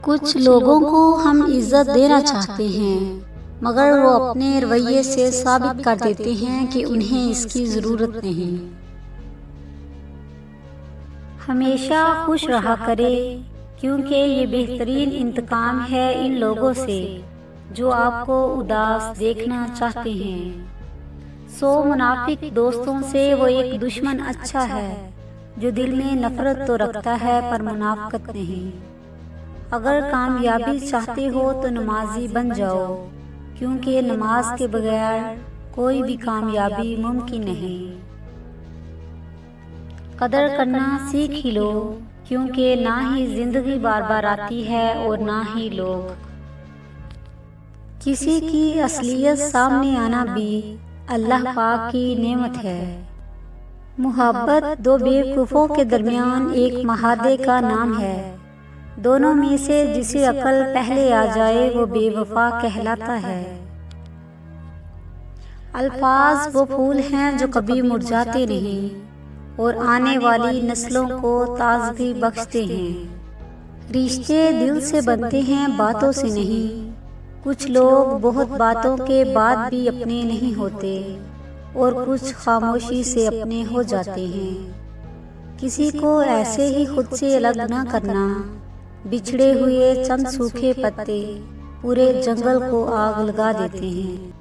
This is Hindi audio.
कुछ लोगों को हम इज्जत देना चाहते हैं, मगर वो अपने रवैये से साबित कर देते हैं कि उन्हें इसकी ज़रूरत नहीं। हमेशा खुश रहा करें, क्योंकि ये बेहतरीन इंतकाम है इन लोगों से जो आपको उदास देखना चाहते हैं। 100 मुनाफिक दोस्तों से वो एक दुश्मन अच्छा है जो दिल में नफरत तो रखता है पर मुनाफकत नहीं। अगर कामयाबी चाहते हो तो नमाजी बन जाओ, क्योंकि नमाज के बगैर कोई भी कामयाबी मुमकिन नहीं। कदर करना सीख ही लो, क्योंकि ना ही जिंदगी बार बार आती है और ना ही लोग। किसी की असलियत सामने आना भी अल्लाह पाक की नेमत है। मुहब्बत दो बेवकूफ़ों के दरमियान एक महादे का नाम है। दोनों में से जिसे अकल पहले आ जाए वो बेवफा कहलाता है। अल्फाज वो फूल हैं जो कभी मुरझाते नहीं और आने वाली नस्लों को ताजगी बख्शते हैं। रिश्ते दिल से बनते हैं, बातों से नहीं। कुछ लोग बहुत बातों के बाद भी अपने नहीं होते और कुछ खामोशी से अपने हो जाते हैं। किसी को ऐसे ही खुद से अलग ना करना। बिछड़े हुए चंद सूखे पत्ते पूरे जंगल को आग लगा देते हैं।